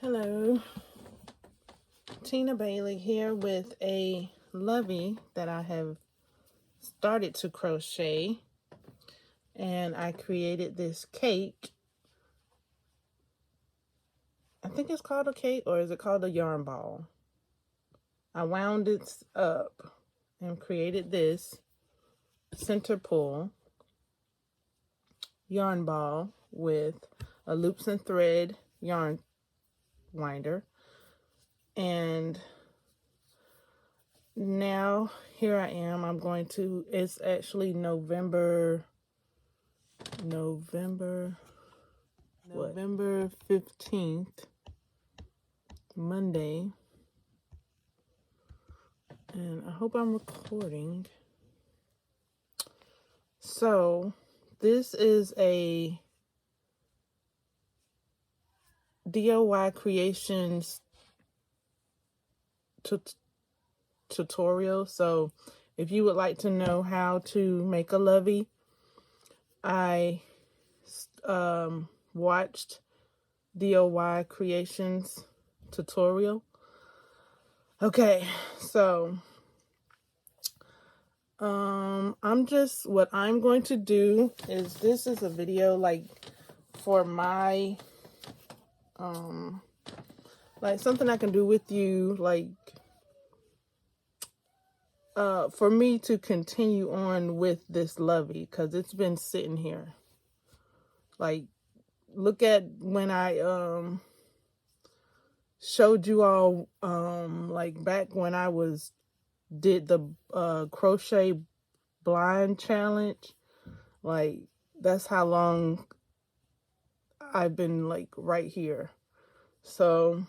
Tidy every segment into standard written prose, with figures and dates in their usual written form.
Hello, Tina Bailey here with a lovey that I have started to crochet, and I created this cake. I think it's called a cake, or is it called a yarn ball? I wound it up and created this center pull yarn ball with a loops and thread yarn winder. And now here I am. I'm going to, it's actually November 15th, Monday. And I hope I'm recording. So this is a DOYCREATIONS tutorial. So if you would like to know how to make a lovey, I watched DOYCREATIONS tutorial. Okay, so what I'm going to do is, this is a video like for my like something I can do with you, like for me to continue on with this lovey, because it's been sitting here. Like, look at when I showed you all like back when I did the crochet blind challenge. Like, that's how long I've been like right here. So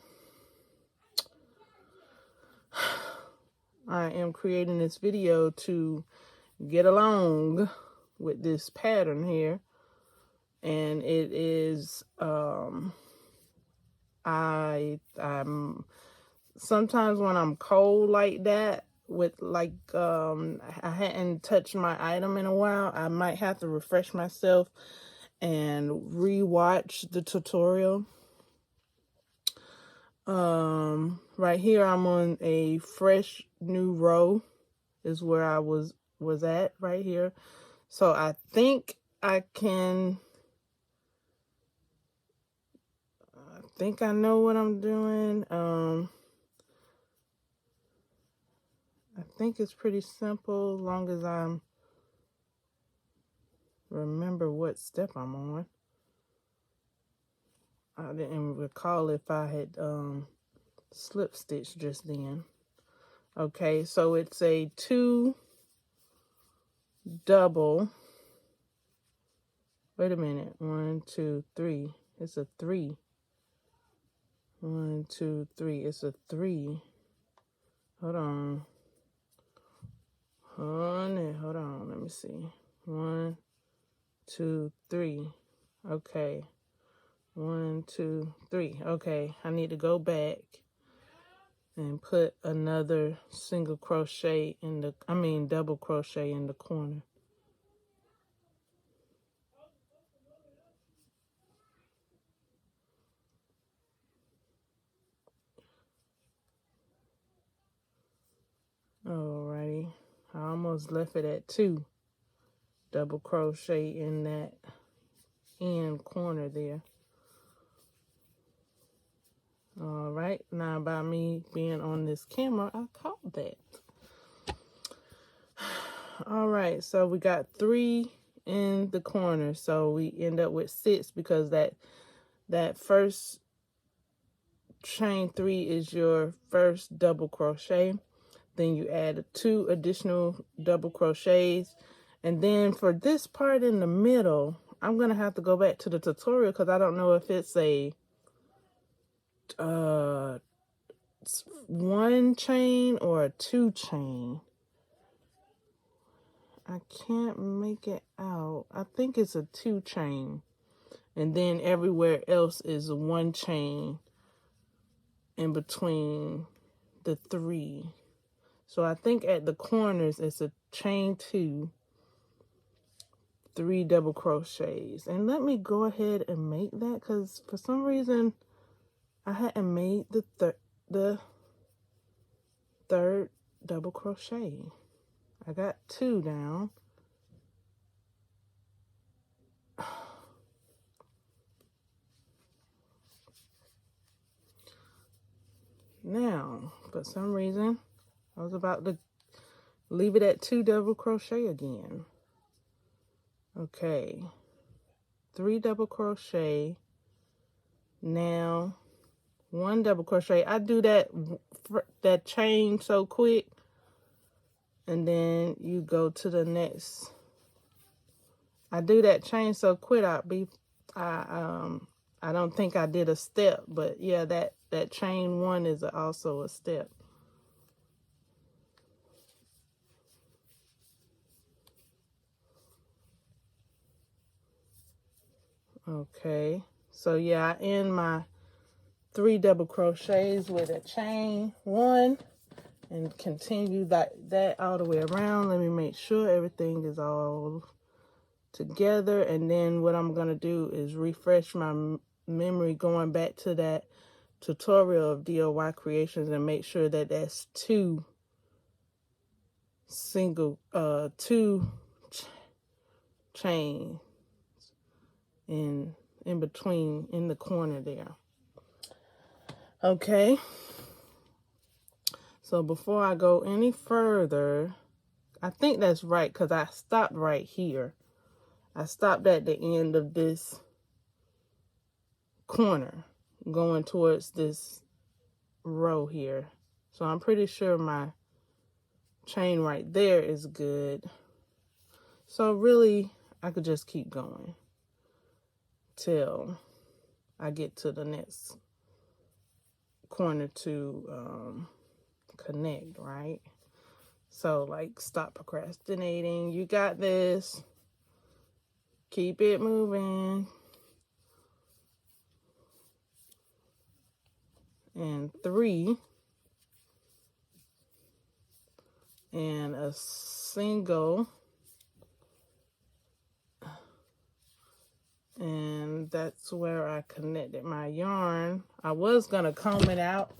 I am creating this video to get along with this pattern here. And it is I'm sometimes when I'm cold like that, with like I hadn't touched my item in a while, I might have to refresh myself and re-watch the tutorial. Right here I'm on a fresh new row is where I was at right here. So I think I know what I'm doing. I think it's pretty simple as long as I remember what step I'm on. I didn't recall if I had slip stitched just then. Okay, so it's a 2 double. Wait a minute. 1, 2, 3. It's a 3. 1, 2, 3. It's a 3. Hold on. Hold on. Let me see. 1, 2, 3. Okay. 1, 2, 3. Okay. I need to go back and put another single crochet in the, double crochet in the corner. Alrighty. I almost left it at 2. Double crochet in that end corner there. All right, now by me being on this camera, I caught that. All right, so we got 3 in the corner, so we end up with 6 because that first chain 3 is your first double crochet. Then you add 2 additional double crochets, and then for this part in the middle, I'm gonna have to go back to the tutorial because I don't know if it's a 1 chain or a 2 chain. I can't make it out. I think it's a 2 chain, and then everywhere else is a 1 chain in between the 3. So I think at the corners it's a chain 2, 3 double crochets. And let me go ahead and make that, because for some reason I hadn't made the third double crochet. I got 2 down. Now, for some reason, I was about to leave it at 2 double crochet again. Okay, 3 double crochet. Now, 1 double crochet. I do that chain so quick, and then you go to the next. I do that chain so quick. I don't think I did a step, but yeah, that chain 1 is also a step. Okay, so yeah, I end my 3 double crochets with a chain 1 and continue like that all the way around. Let me make sure everything is all together, and then what I'm gonna do is refresh my memory going back to that tutorial of DOY Creations and make sure that that's 2 chains in between, in the corner there. Okay, so before I go any further, I think that's right because I stopped right here. I stopped at the end of this corner going towards this row here. So I'm pretty sure my chain right there is good. So really, I could just keep going till I get to the next corner to connect, right? So like, stop procrastinating. You got this. Keep it moving. And 3 and a single, and that's where I connected my yarn. I was gonna comb it out,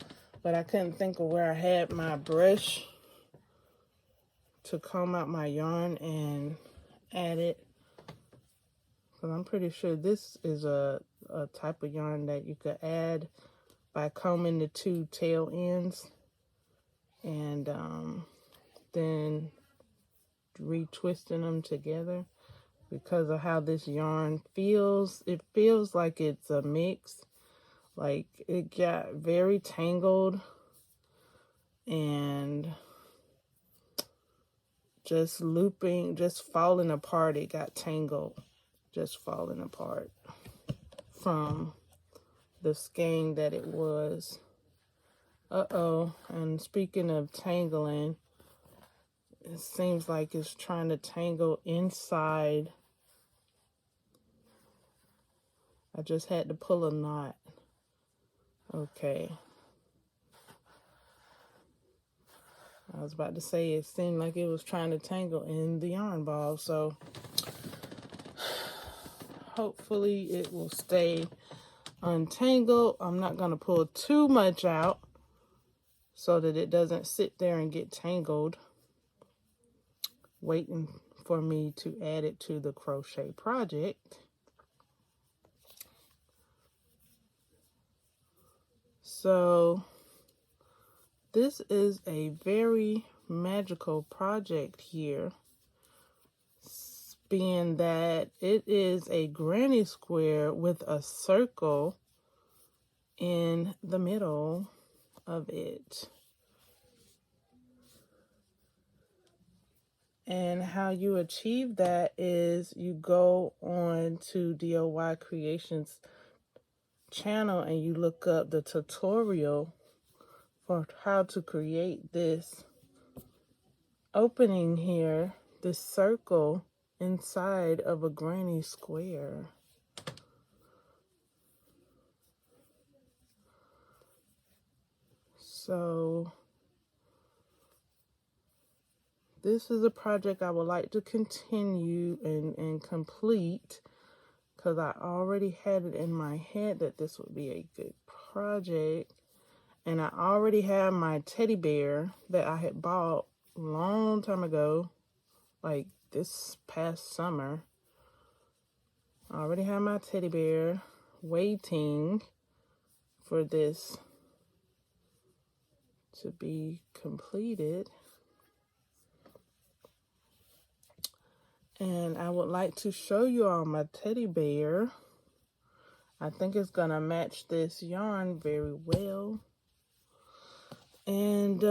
but I couldn't think of where I had my brush to comb out my yarn and add it, because I'm pretty sure this is a type of yarn that you could add by combing the 2 tail ends and then retwisting them together. Because of how this yarn feels, it feels like it's a mix. Like, it got very tangled and just looping, just falling apart. It got tangled, just falling apart from the skein that it was. And speaking of tangling, it seems like it's trying to tangle inside. I just had to pull a knot. Okay. I was about to say it seemed like it was trying to tangle in the yarn ball, so hopefully it will stay untangled. I'm not going to pull too much out so that it doesn't sit there and get tangled, waiting for me to add it to the crochet project. So this is a very magical project here, being that it is a granny square with a circle in the middle of it. And how you achieve that is you go on to DOY Creations channel and you look up the tutorial for how to create this opening here, this circle inside of a granny square. So this is a project I would like to continue and complete, because I already had it in my head that this would be a good project, and I already have my teddy bear that I had bought a long time ago, like this past summer. I already have my teddy bear waiting for this to be completed. And I would like to show you all my teddy bear. I think it's gonna match this yarn very well. And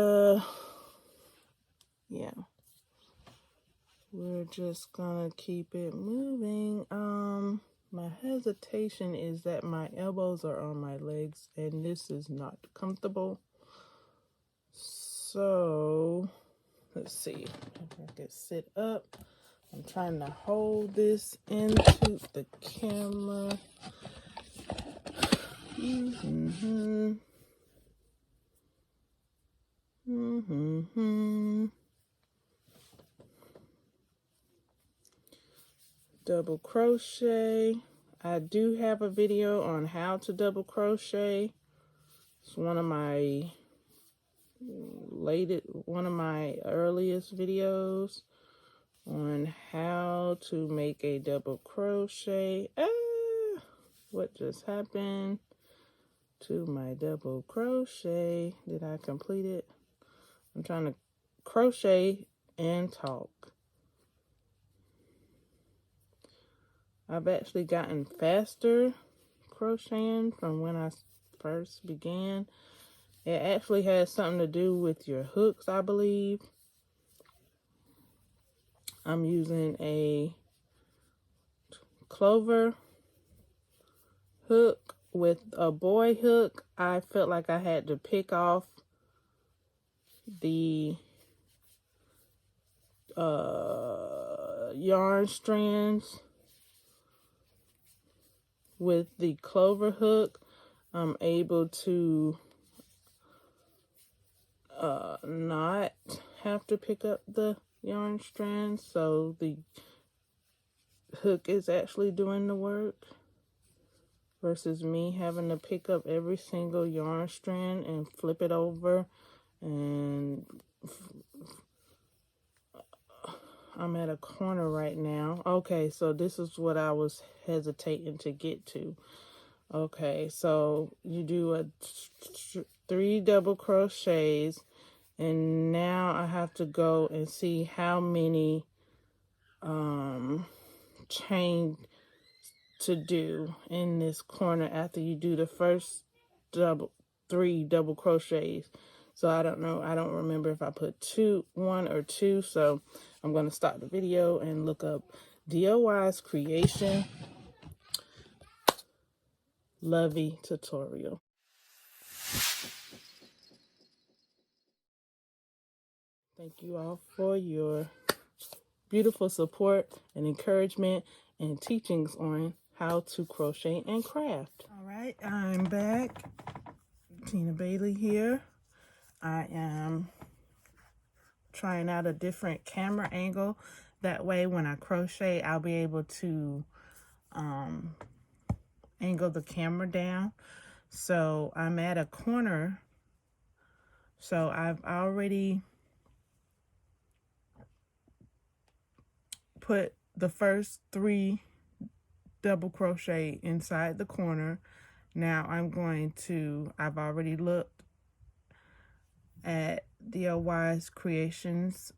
yeah, we're just gonna keep it moving. My hesitation is that my elbows are on my legs and this is not comfortable. So let's see if I can sit up. I'm trying to hold this into the camera. Double crochet. I do have a video on how to double crochet. It's one of my earliest videos on how to make a double crochet. What just happened to my double crochet? Did I complete it? I'm trying to crochet and talk. I've actually gotten faster crocheting from when I first began. It actually has something to do with your hooks, I believe. I'm using a clover hook with a boy hook. I felt like I had to pick off the yarn strands with the clover hook. I'm able to not have to pick up the yarn strands, so the hook is actually doing the work versus me having to pick up every single yarn strand and flip it over. And I'm at a corner right now. Okay, so this is what I was hesitating to get to. Okay, so you do 3 double crochets, and now I have to go and see how many chain to do in this corner after you do the first 3 double crochets. So I don't know, I don't remember if I put 1 or 2, so I'm going to stop the video and look up DOY's Creation Lovey tutorial. Thank you all for your beautiful support and encouragement and teachings on how to crochet and craft. All right, I'm back. Tina Bailey here. I am trying out a different camera angle. That way when I crochet, I'll be able to angle the camera down. So I'm at a corner. So I've already put the first 3 double crochet inside the corner. Now I've already looked at DOY's Creations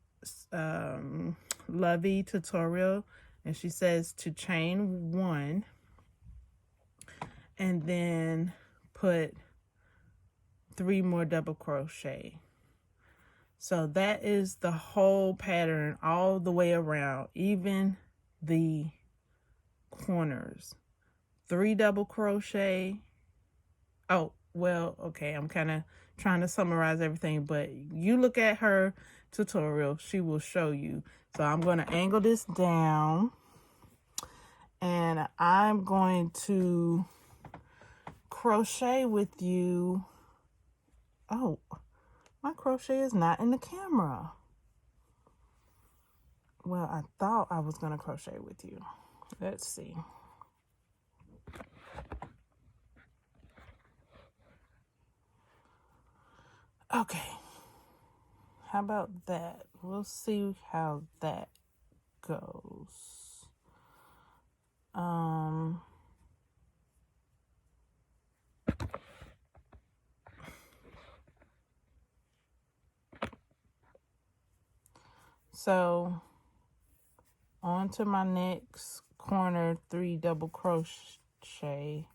Lovey tutorial, and she says to chain 1 and then put 3 more double crochet. So that is the whole pattern all the way around, even the corners. 3 double crochet. Oh, well, okay, I'm kind of trying to summarize everything, but you look at her tutorial, she will show you. So I'm going to angle this down, and I'm going to crochet with you. Oh, my crochet is not in the camera. Well, I thought I was going to crochet with you. Let's see. Okay. How about that? We'll see how that goes. So on to my next corner 3 double crochet.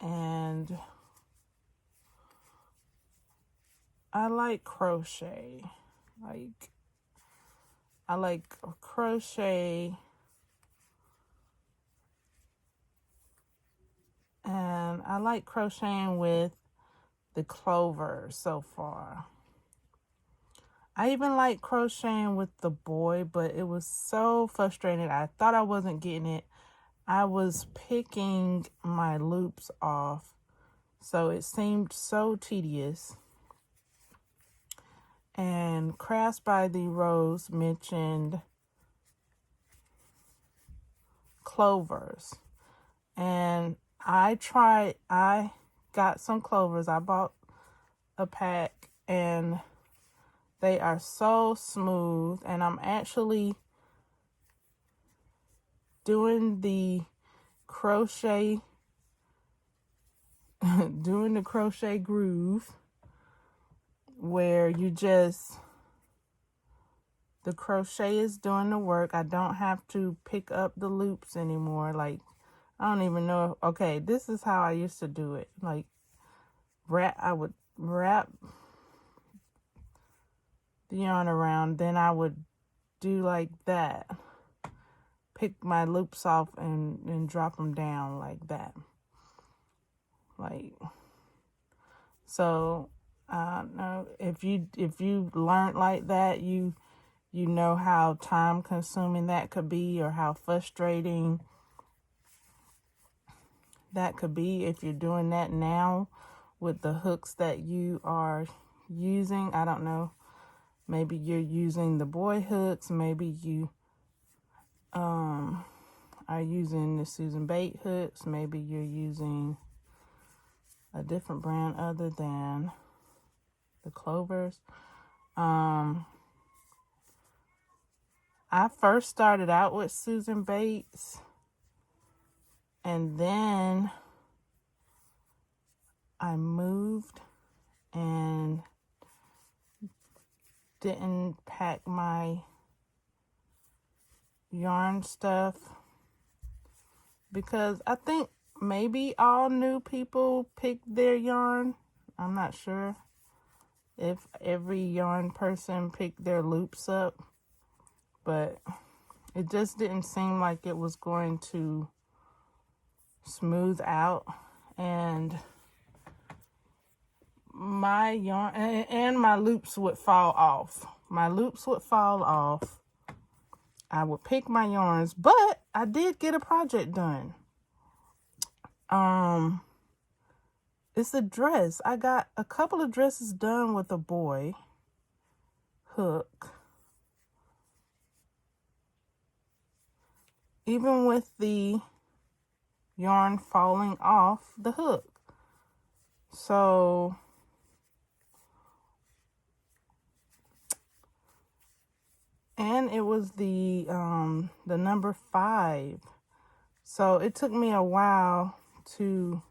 And I like crochet. I like crochet, and I like crocheting with the clover so far. I even like crocheting with the boy, but it was so frustrating. I thought I wasn't getting it. I was picking my loops off, so it seemed so tedious. And Crafts by the Rose mentioned clovers. And I got some clovers. I bought a pack, and they are so smooth. And I'm actually doing the crochet groove where the crochet is doing the work. I don't have to pick up the loops anymore. Like, I don't even know. Okay, this is how I used to do it. Like, I would wrap the yarn around, then I would do like that. Pick my loops off and drop them down like that. Like, so no, if you learned like that, you know how time consuming that could be, or how frustrating that could be if you're doing that now with the hooks that you are using. I don't know. Maybe you're using the boy hooks. Maybe you are using the Susan Bate hooks. Maybe you're using a different brand other than the clovers. I first started out with Susan Bates, and then I moved and didn't pack my yarn stuff because I think maybe all new people pick their yarn. I'm not sure if every yarn person picked their loops up, but it just didn't seem like it was going to smooth out, and my yarn and my loops would fall off. I would pick my yarns, but I did get a project done. It's a dress. I got a couple of dresses done with a boy hook. Even with the yarn falling off the hook. So and it was the number 5. So it took me a while to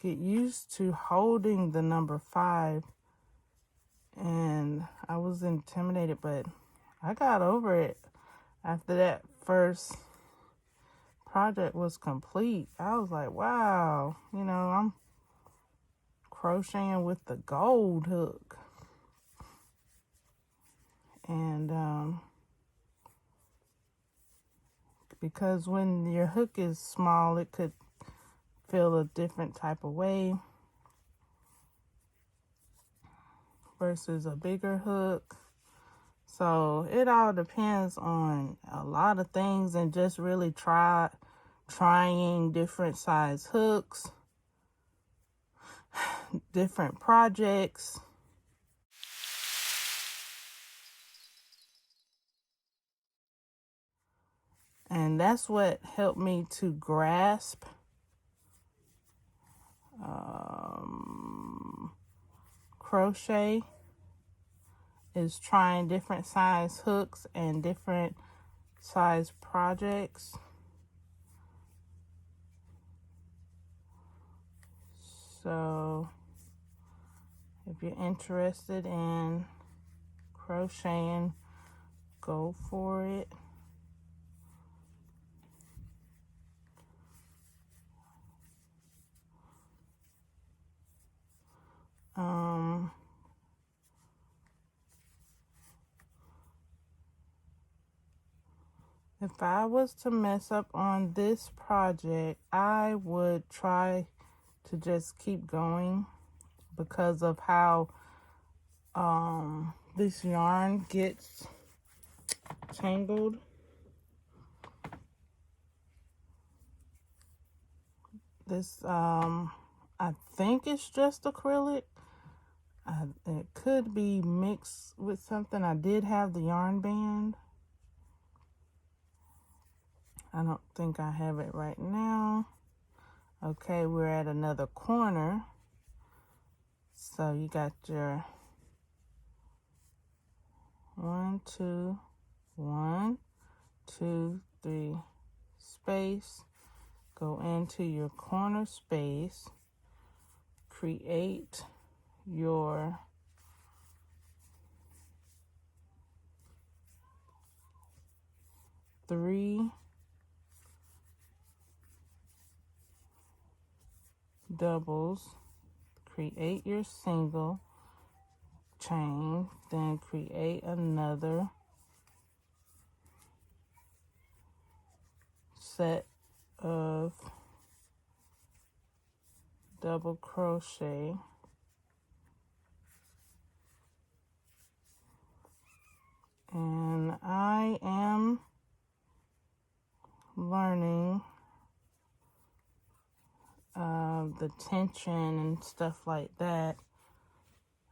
get used to holding the number 5, and I was intimidated, but I got over it after that first project was complete. I was like, wow, I'm crocheting with the gold hook. And because when your hook is small, it could feel a different type of way versus a bigger hook. So it all depends on a lot of things, and just really trying different size hooks, different projects. And that's what helped me to grasp crochet is trying different size hooks and different size projects. So if you're interested in crocheting, go for it. If I was to mess up on this project, I would try to just keep going because of how this yarn gets tangled. This I think it's just acrylic. It could be mixed with something. I did have the yarn band. I don't think I have it right now. Okay, we're at another corner. So you got your 1, 2, 1, 2, 3 space. Go into your corner space. Create your three doubles, create your single chain, then create another set of double crochet, and I am learning the tension and stuff like that,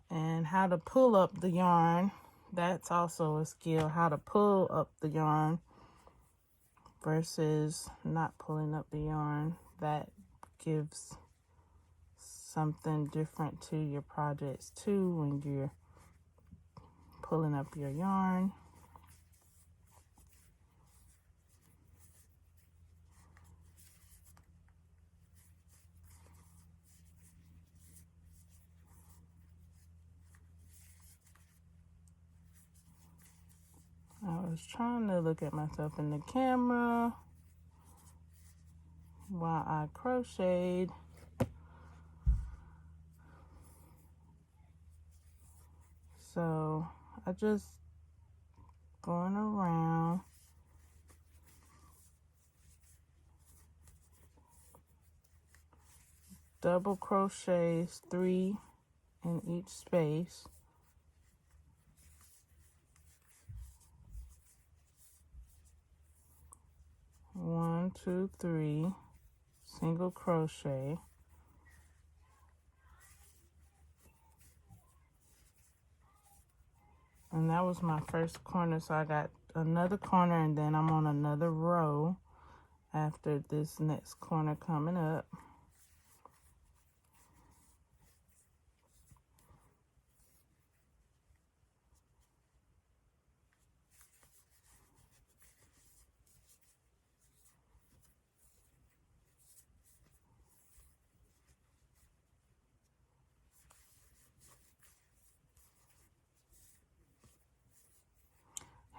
and how to pull up the yarn. That's also a skill, how to pull up the yarn versus not pulling up the yarn. That gives something different to your projects too when you're pulling up your yarn. I was trying to look at myself in the camera while I crocheted. So I just going around. Double crochets 3 in each space. One, 2, 3, single crochet. And that was my first corner, so I got another corner and then I'm on another row after this next corner coming up.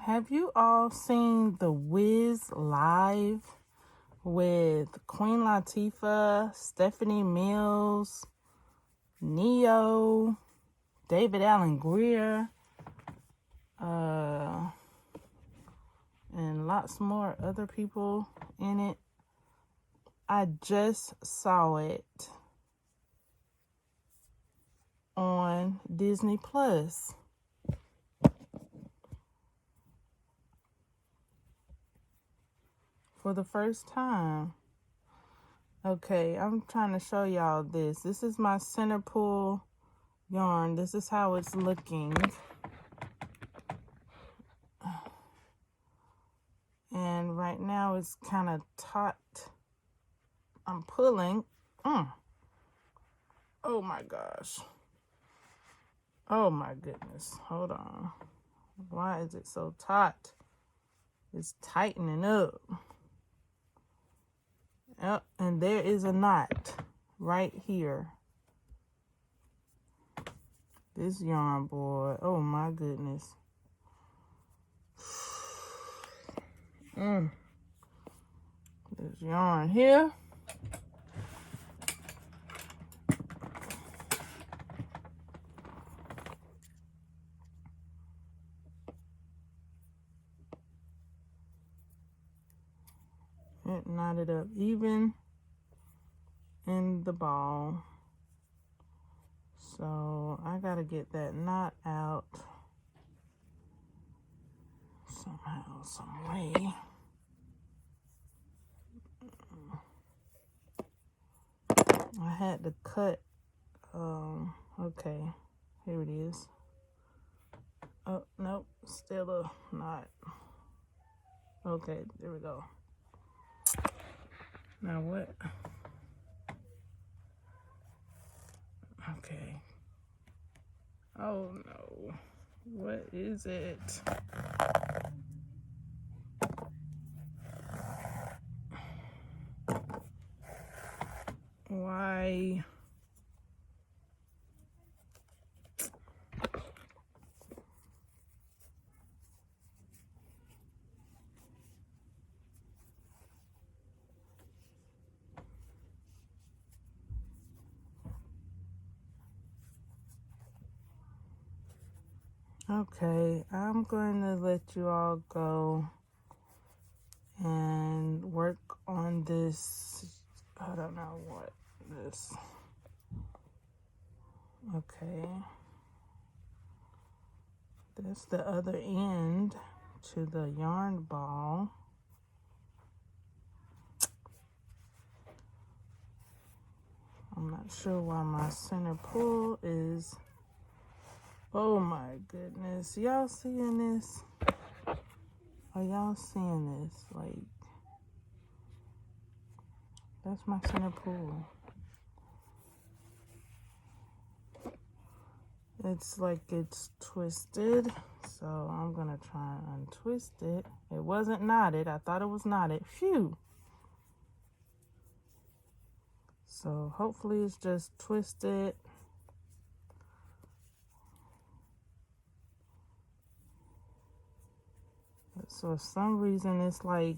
Have you all seen The Wiz live with Queen Latifah, Stephanie Mills, Neo, David Allen Greer, and lots more other people in it? I just saw it on Disney Plus. For the first time. Okay, I'm trying to show y'all this. This is my center pull yarn. This is how it's looking. And right now it's kind of taut. I'm pulling. Oh my gosh. Oh my goodness. Hold on. Why is it so tight? It's tightening up. Yep, and there is a knot right here. This yarn, boy. Oh my goodness. This yarn here. It knotted up even in the ball. So I gotta get that knot out somehow, some way. I had to cut, okay, here it is. Oh, nope, still a knot. Okay, there we go. Now what? Okay. Oh no, what is it? Why? Okay, I'm going to let you all go and work on this. I don't know what this. Okay. That's the other end to the yarn ball. I'm not sure why my center pull is. Oh my goodness. Y'all seeing this? Are y'all seeing this? Like, that's my center pull. It's like it's twisted. So I'm gonna try and untwist it. It wasn't knotted. I thought it was knotted. Phew. So hopefully it's just twisted. So for some reason it's like,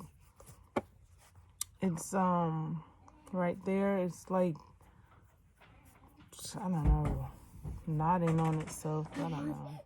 it's right there, it's like, I don't know, knotting on itself. I don't know.